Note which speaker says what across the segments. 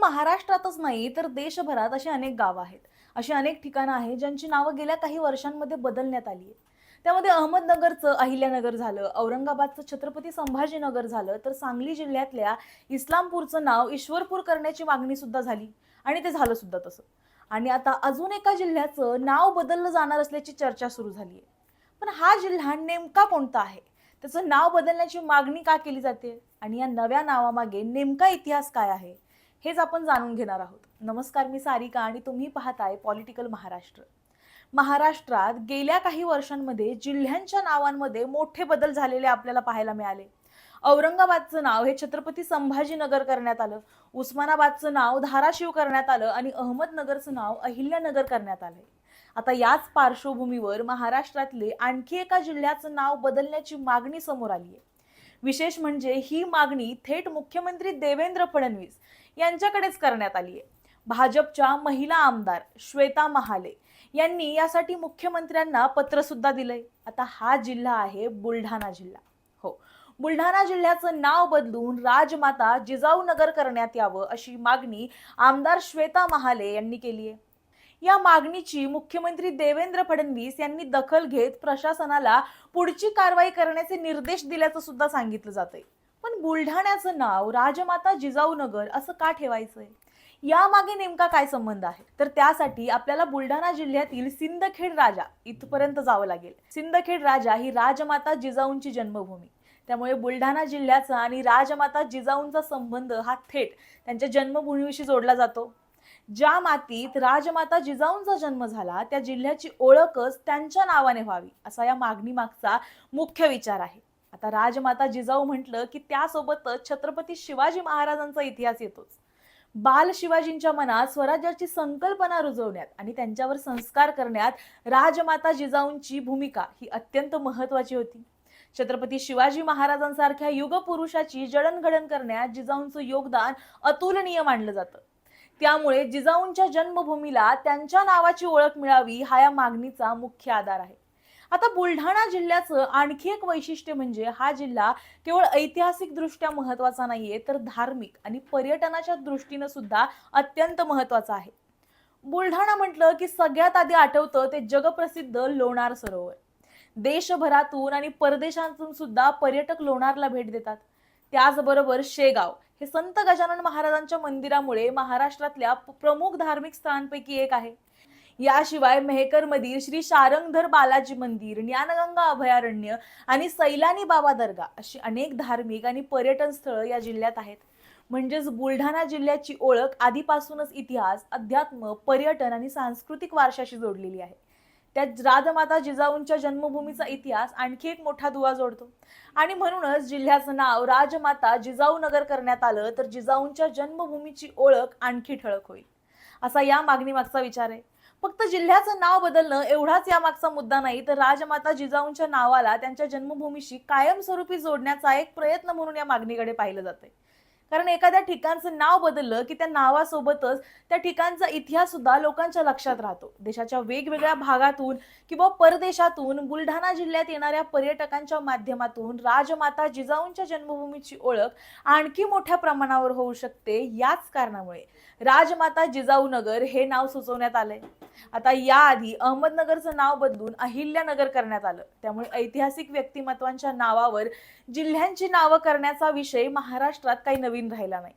Speaker 1: महाराष्ट्रातच नाही तर देशभरात अशी अनेक गावं आहेत. अशी अनेक ठिकाणं आहेत ज्यांची नावं गेल्या काही वर्षांमध्ये बदलण्यात आली आहे. त्यामध्ये अहमदनगरचं अहिल्यानगर झालं, औरंगाबादचं छत्रपती संभाजीनगर झालं, तर सांगली जिल्ह्यातल्या इस्लामपूरचं नाव ईश्वरपूर करण्याची मागणी सुद्धा झाली आणि ते झालं सुद्धा तसं. आणि आता अजून एका जिल्ह्याचं नाव बदललं जाणार असल्याची चर्चा सुरू झाली आहे. पण हा जिल्हा नेमका कोणता आहे? त्याचं नाव बदलण्याची मागणी का केली जाते? आणि या नव्या नावामागे नेमका इतिहास काय आहे? हेच आपण जाणून घेणार आहोत. नमस्कार, मी सारिका आणि तुम्ही पाहताय पॉलिटिकल महाराष्ट्र. महाराष्ट्रात गेल्या काही वर्षांमध्ये जिल्ह्यांच्या नावांमध्ये मोठे बदल झालेले आपल्याला पाहायला मिळाले. औरंगाबादचं नाव हे छत्रपती संभाजीनगर करण्यात आलं, उस्मानाबादचं नाव धाराशिव करण्यात आलं आणि अहमदनगरचं नाव अहिल्यानगर करण्यात आलंय. आता याच पार्श्वभूमीवर महाराष्ट्रातले आणखी एका जिल्ह्याचं नाव बदलण्याची मागणी समोर आली आहे. विशेष म्हणजे ही मागणी थेट मुख्यमंत्री देवेंद्र फडणवीस यांच्याकडेच करण्यात आली आहे. भाजपच्या महिला आमदार श्वेता महाले यांनी यासाठी मुख्यमंत्र्यांना पत्र सुद्धा दिलंय. आता हा जिल्हा आहे बुलढाणा जिल्हा. हो, बुलढाणा जिल्ह्याचं नाव बदलून राजमाता जिजाऊनगर करण्यात यावं अशी मागणी आमदार श्वेता महाले यांनी केली आहे. या मागणीची मुख्यमंत्री देवेंद्र फडणवीस यांनी दखल घेत प्रशासनाला पुढची कारवाई करण्याचे निर्देश दिल्याचं सुद्धा सांगितलं जातंय. पण बुलढाण्याचं नाव राजमाता जिजाऊनगर असं का ठेवायचंय? यामागे नेमका काय संबंध आहे? तर त्यासाठी आपल्याला बुलढाणा जिल्ह्यातील सिंदखेड राजा इथपर्यंत जावं लागेल. सिंदखेड राजा ही राजमाता जिजाऊंची जन्मभूमी. त्यामुळे बुलढाणा जिल्ह्याचा आणि राजमाता जिजाऊंचा संबंध हा थेट त्यांच्या जन्मभूमीशी जोडला जातो. ज्या मातीत राजमाता जिजाऊंचा जन्म झाला त्या जिल्ह्याची ओळखच त्यांच्या नावाने व्हावी असा या मागणी मागचा मुख्य विचार आहे. आता राजमाता जिजाऊ म्हटलं की त्यासोबतच छत्रपती शिवाजी महाराजांचा इतिहास येतोच. बाल शिवाजींच्या मनात स्वराज्याची संकल्पना रुजवण्यात आणि त्यांच्यावर संस्कार करण्यात राजमाता जिजाऊंची भूमिका ही अत्यंत महत्वाची होती. छत्रपती शिवाजी महाराजांसारख्या युगपुरुषाची जडणघडण करण्यात जिजाऊंचं योगदान अतुलनीय मानलं जातं. त्यामुळे जिजाऊंच्या जन्मभूमीला त्यांच्या नावाची ओळख मिळावी हा या मागणीचा मुख्य आधार आहे. आता बुलढाणा जिल्ह्याचं आणखी एक वैशिष्ट्य म्हणजे हा जिल्हा केवळ ऐतिहासिक दृष्ट्या महत्वाचा नाहीये तर धार्मिक आणि पर्यटनाच्या दृष्टीने सुद्धा अत्यंत महत्वाचा आहे. बुलढाणा म्हटलं की सगळ्यात आधी आठवतं ते जगप्रसिद्ध लोणार सरोवर. देशभरातून आणि परदेशातून सुद्धा पर्यटक लोणारला भेट देतात. त्याचबरोबर शेगाव हे संत गजानन महाराजांच्या मंदिरामुळे महाराष्ट्रातल्या प्रमुख धार्मिक स्थळांपैकी एक आहे. याशिवाय मेहकरमधील श्री शारंगधर बालाजी मंदिर, ज्ञानगंगा अभयारण्य आणि सैलानी बाबा दर्गा अशी अनेक धार्मिक आणि पर्यटन स्थळं या जिल्ह्यात आहेत. म्हणजेच बुलढाणा जिल्ह्याची ओळख आधीपासूनच इतिहास, अध्यात्म, पर्यटन आणि सांस्कृतिक वारशाशी जोडलेली आहे. त्यात राजमाता जिजाऊंच्या जन्मभूमीचा इतिहास आणखी एक मोठा दुवा जोडतो आणि म्हणूनच जिल्ह्याचं नाव राजमाता जिजाऊनगर करण्यात आलं तर जिजाऊंच्या जन्मभूमीची ओळख आणखी ठळक होईल असा या मागणी मागचा विचार आहे. फक्त जिल्ह्याचं नाव बदलणं एवढाच यामागचा मुद्दा नाही तर राजमाता जिजाऊंच्या नावाला त्यांच्या जन्मभूमीशी कायमस्वरूपी जोडण्याचा एक प्रयत्न म्हणून या मागणीकडे पाहिलं जातंय. कारण एखाद्या ठिकाणचं नाव बदललं की त्या नावासोबतच त्या ठिकाणचा इतिहास सुद्धा लोकांच्या लक्षात राहतो. देशाच्या वेगवेगळ्या भागातून किंवा परदेशातून बुलढाणा जिल्ह्यात येणाऱ्या पर्यटकांच्या माध्यमातून राजमाता जिजाऊंच्या जन्मभूमीची ओळख आणखी मोठ्या प्रमाणावर होऊ शकते. याच कारणामुळे राजमाता जिजाऊनगर हे नाव सुचवण्यात आलंय. आता याआधी अहमदनगरचं नाव बदलून अहिल्यानगर करण्यात आलं. त्यामुळे ऐतिहासिक व्यक्तिमत्वांच्या नावावर जिल्ह्यांची नावं करण्याचा विषय महाराष्ट्रात काही नवीन राहिला नाही.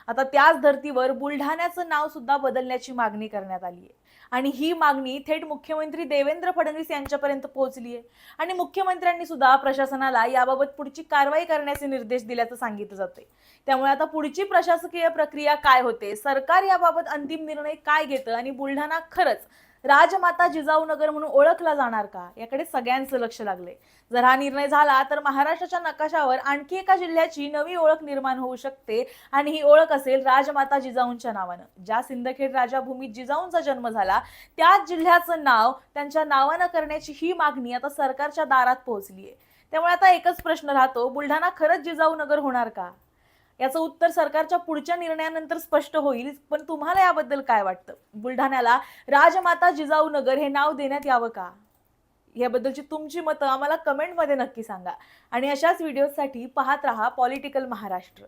Speaker 1: आता त्याच धर्तीवर बुलढाण्याचं नाव सुद्धा बदलण्याची मागणी करण्यात आली आहे आणि ही मागणी थेट मुख्यमंत्री देवेंद्र फडणवीस यांच्यापर्यंत पोहोचली आहे आणि मुख्यमंत्र्यांनी सुद्धा प्रशासनाला याबाबत पुढची कारवाई करण्याचे निर्देश दिल्याचं सांगितलं जातंय. त्यामुळे आता पुढची प्रशासकीय प्रक्रिया काय होते, सरकार याबाबत अंतिम निर्णय काय घेतं आणि बुलढाणा खरंच राजमाता जिजाऊनगर म्हणून ओळखला जाणार का, याकडे सगळ्यांचं लक्ष लागलंय. जर हा निर्णय झाला तर महाराष्ट्राच्या नकाशावर आणखी एका जिल्ह्याची नवी ओळख निर्माण होऊ शकते आणि ही ओळख असेल राजमाता जिजाऊंच्या नावानं. ज्या सिंदखेड राजाभूमीत जिजाऊंचा जन्म झाला त्याच जिल्ह्याचं नाव त्यांच्या नावानं करण्याची ही मागणी आता सरकारच्या दारात पोहोचली आहे. त्यामुळे आता एकच प्रश्न राहतो, बुलढाणा खरंच जिजाऊनगर होणार का? याचं उत्तर सरकारच्या पुढच्या निर्णयानंतर स्पष्ट होईल. पण तुम्हाला याबद्दल काय वाटतं? बुलढाण्याला राजमाता जिजाऊनगर हे नाव देण्यात यावं का? याबद्दलची तुमची मतं आम्हाला कमेंटमध्ये नक्की सांगा आणि अशाच व्हिडिओसाठी पाहत रहा पॉलिटिकल महाराष्ट्र.